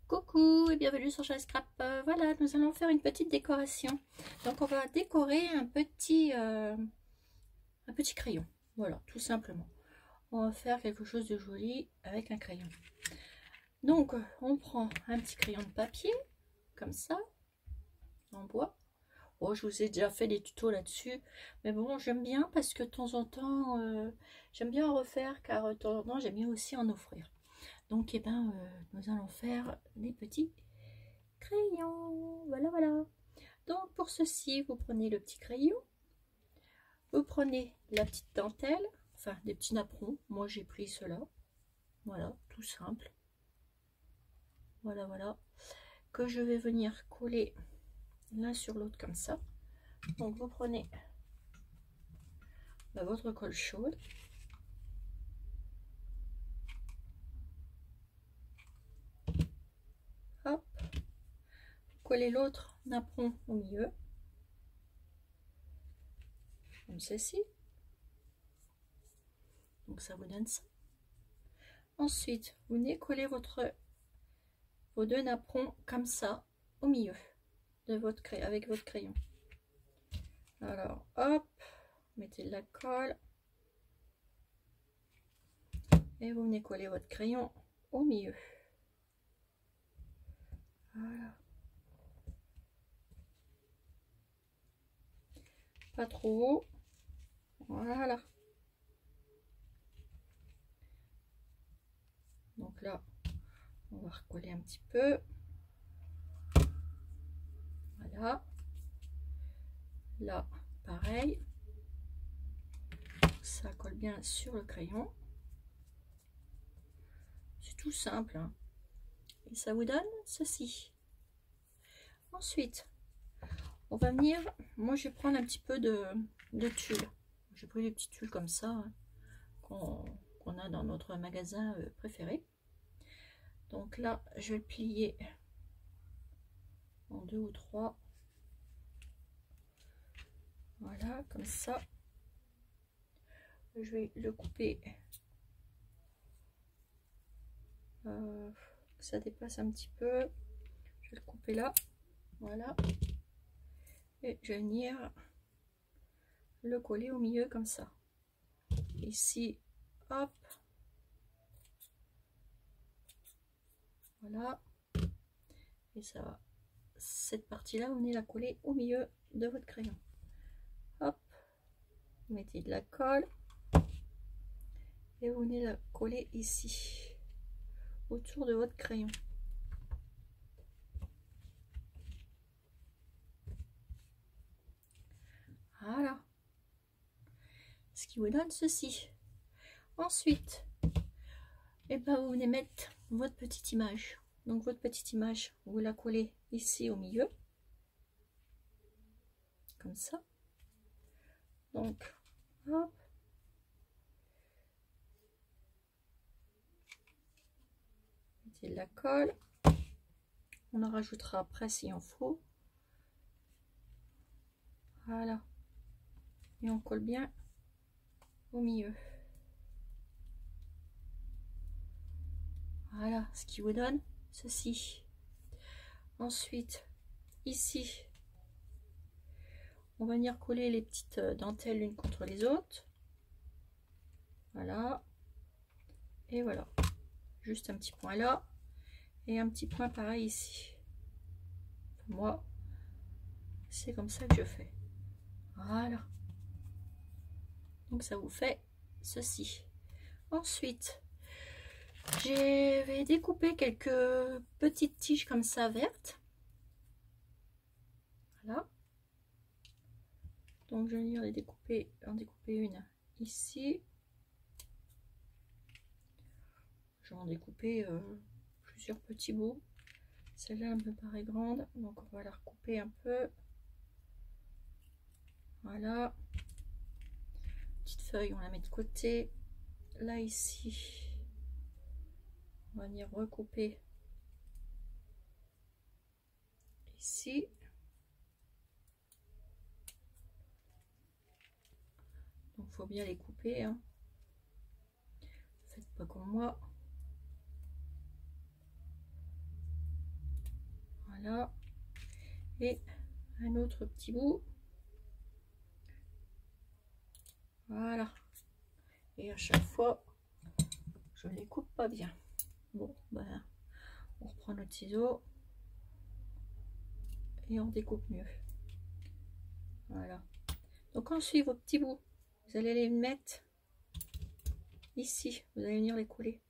Coucou et bienvenue sur Jazz Scrap. Voilà, nous allons faire une petite décoration. Donc on va décorer un petit crayon. Voilà, tout simplement. On va faire quelque chose de joli avec un crayon. Donc on prend un petit crayon de papier, comme ça, en bois. Oh, je vous ai déjà fait des tutos là-dessus, mais bon, j'aime bien parce que de temps en temps, j'aime bien en refaire, car de temps en temps, j'aime bien aussi en offrir. Donc, eh ben, nous allons faire des petits crayons. Voilà, voilà. Donc, pour ceci, vous prenez le petit crayon. Vous prenez la petite dentelle, enfin, des petits napperons. Moi, j'ai pris cela. Voilà, tout simple. Voilà, voilà. Que je vais venir coller l'un sur l'autre comme ça. Donc, vous prenez votre colle chaude. Hop. Collez l'autre napperon au milieu. Comme ceci. Donc, ça vous donne ça. Ensuite, vous venez coller vos deux napperons comme ça au milieu de votre crayon, avec votre crayon. Alors, hop, mettez de la colle et vous venez coller votre crayon au milieu. Voilà. Pas trop haut. Voilà. Donc là, on va recoller un petit peu. Voilà. Là, pareil. Ça colle bien sur le crayon. C'est tout simple, hein. Et ça vous donne ceci. Ensuite, on va venir, moi je vais prendre un petit peu de tulle. J'ai pris des petits tulles comme ça, hein, qu'on a dans notre magasin préféré. Donc là, je vais le plier en 2 ou 3. Voilà, comme ça. Je vais le couper. Ça dépasse un petit peu. Je vais le couper là. Voilà. Et je vais venir le coller au milieu comme ça. Ici, hop. Voilà. Et ça va. Cette partie-là, vous venez la coller au milieu de votre crayon. Hop. Vous mettez de la colle. Et vous venez la coller ici. Autour de votre crayon. Voilà. Ce qui vous donne ceci. Ensuite, et ben vous venez mettre votre petite image. Donc votre petite image, vous la collez ici au milieu. Comme ça. Donc, hop. Mettez de la colle. On en rajoutera après s'il en faut. Voilà. Et on colle bien au milieu. Voilà, ce qui vous donne ceci. Ensuite, ici, on va venir coller les petites dentelles l'une contre les autres. Voilà. Et voilà. Juste un petit point là. Et un petit point pareil ici. Moi, c'est comme ça que je fais. Voilà. Donc ça vous fait ceci. Ensuite, je vais découper quelques petites tiges comme ça vertes. Voilà. Donc je vais venir en découper une ici. Je vais en découper plusieurs petits bouts. Celle-là me paraît grande, donc on va la recouper un peu. Voilà. Petite feuille, on la met de côté. Là ici, on va venir recouper ici. Donc faut bien les couper, hein. Faites pas comme moi. Voilà. Et un autre petit bout. Voilà. Et à chaque fois, je les coupe pas bien. Bon, ben, on reprend notre ciseau et on découpe mieux. Voilà. Donc ensuite, vos petits bouts, vous allez les mettre ici. Vous allez venir les coller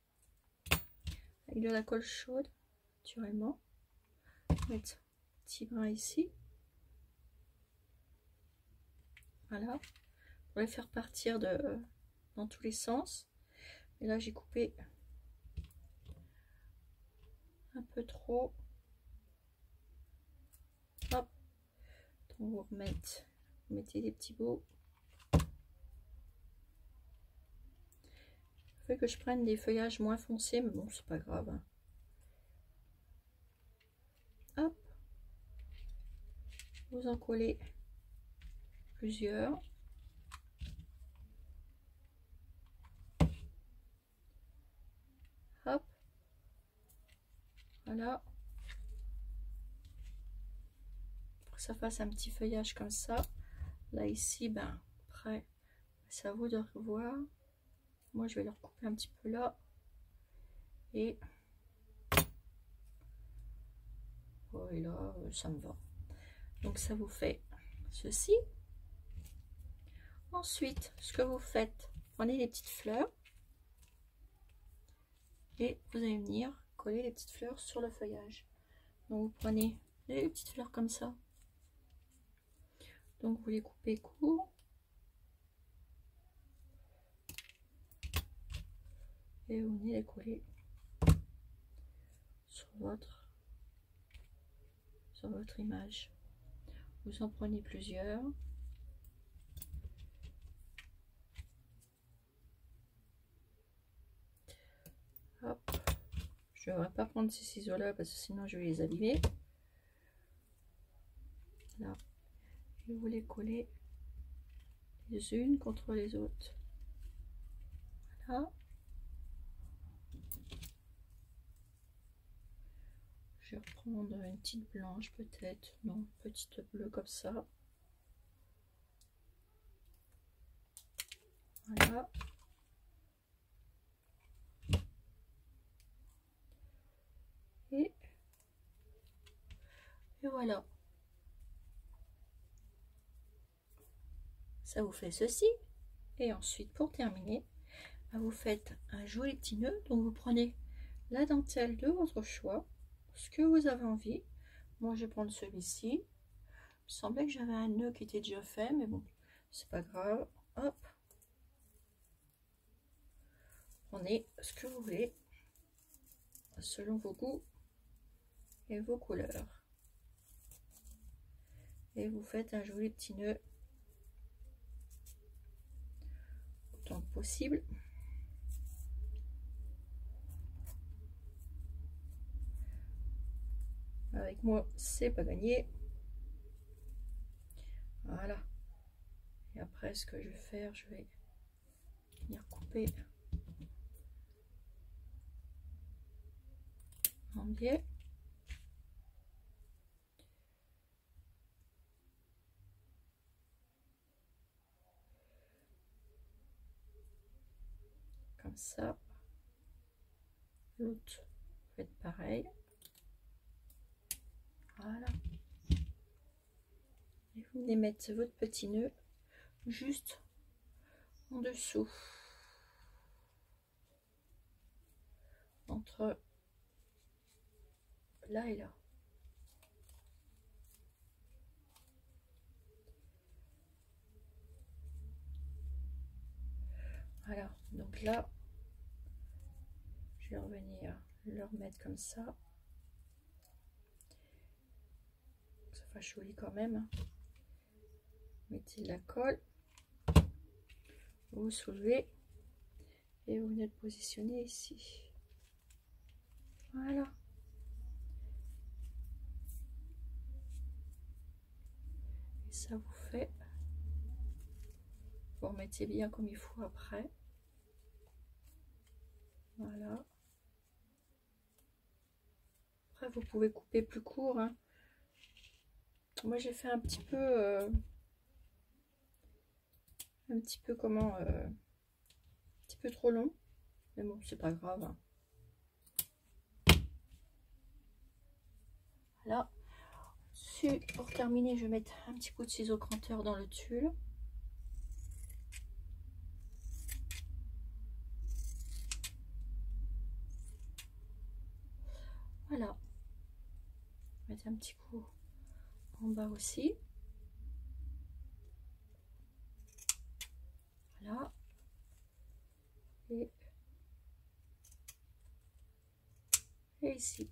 avec de la colle chaude, naturellement. Mettre un petit brin ici. Voilà. Pour les faire partir dans tous les sens. Et là, j'ai coupé un peu trop. Hop. Donc vous mettez des petits bouts. Il faut que je prenne des feuillages moins foncés, mais bon, c'est pas grave. Hein. Hop. Vous en collez plusieurs. Hop. Voilà. Pour que ça fasse un petit feuillage comme ça. Là, ici, ben, après, c'est à vous de revoir. Moi, je vais le recouper un petit peu là. Et, oh, et là, ça me va. Donc, ça vous fait ceci. Ensuite, ce que vous faites, prenez les petites fleurs. Et vous allez venir coller les petites fleurs sur le feuillage. Donc, vous prenez les petites fleurs comme ça. Donc, vous les coupez court. Et vous venez les coller sur votre image. Vous en prenez plusieurs. Hop. Je ne devrais pas prendre ces ciseaux là parce que sinon je vais les abîmer. Là. Et vous les collez les unes contre les autres. Voilà. Je vais reprendre une petite blanche peut-être. Non, une petite bleue comme ça. Voilà. Et voilà. Ça vous fait ceci. Et ensuite, pour terminer, vous faites un joli petit nœud. Donc, vous prenez la dentelle de votre choix, ce que vous avez envie. Moi, je vais prendre celui-ci. Il me semblait que j'avais un nœud qui était déjà fait, mais bon, c'est pas grave. Hop. Prenez ce que vous voulez, selon vos goûts et vos couleurs. Et vous faites un joli petit nœud autant que possible. Avec moi, c'est pas gagné. Voilà. Et après, ce que je vais faire, je vais venir couper en biais. Comme ça. L'autre, faites pareil. Voilà. Et vous venez mettre votre petit nœud juste en dessous. Entre là et là. Voilà. Donc là, je vais revenir le remettre comme ça. Ça fait joli quand même. Mettez de la colle. Vous soulevez et vous venez de positionner ici. Voilà. Et ça vous fait. Vous remettez bien comme il faut après. Voilà. Après, vous pouvez couper plus court, hein. Moi, j'ai fait un petit peu comment, un petit peu trop long. Mais bon, c'est pas grave, hein. Voilà. Dessus, pour terminer, je vais mettre un petit coup de ciseau cranteur dans le tulle. Voilà. Mettre un petit coup en bas aussi. Voilà. Et ici.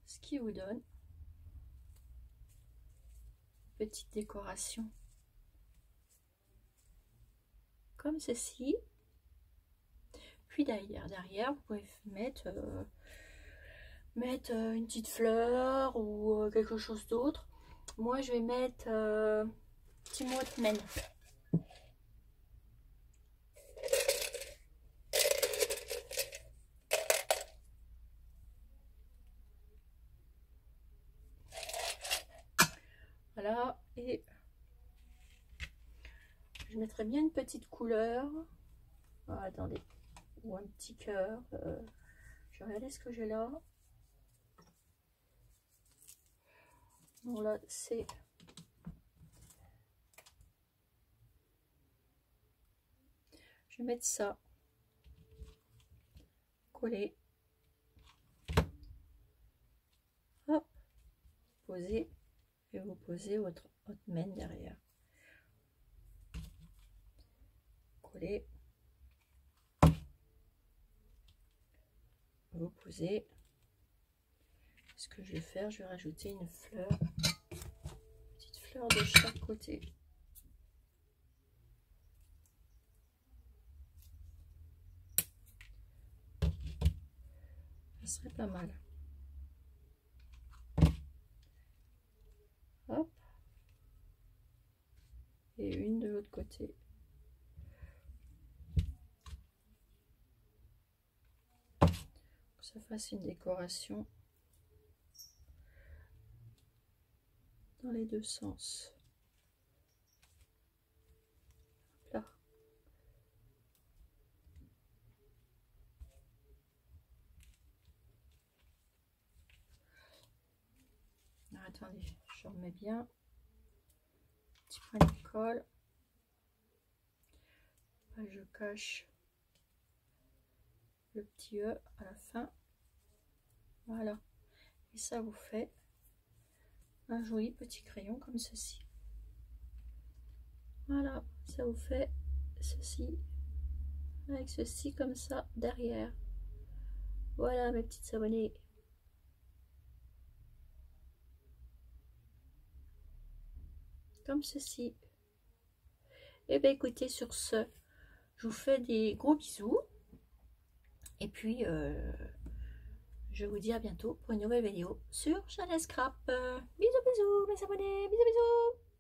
Ce qui vous donne une petite décoration comme ceci. Puis derrière, vous pouvez mettre une petite fleur ou quelque chose d'autre. Moi, je vais mettre petit mot de mène. Voilà, et je mettrai bien une petite couleur. Oh, attendez, ou un petit cœur. Je vais regarder ce que j'ai là. Bon, là, c'est... Je vais mettre ça. Coller. Hop. Poser. Et vous posez votre main derrière. Coller. Vous posez. Ce que je vais faire, je vais rajouter une fleur. Une petite fleur de chaque côté. Ça serait pas mal. Hop. Et une de l'autre côté. Que ça fasse une décoration dans les deux sens. Là. Alors, attendez, je remets bien. Petit point de colle. Là, je cache le petit E à la fin. Voilà. Et ça vous fait un joli petit crayon comme ceci. Voilà, ça vous fait ceci avec ceci comme ça derrière. Voilà mes petites abonnées. Comme ceci. Et bien écoutez, sur ce, je vous fais des gros bisous. Et puis, je vous dis à bientôt pour une nouvelle vidéo sur Chanel Scrap. Bisous bisous mes abonnés, bisous bisous.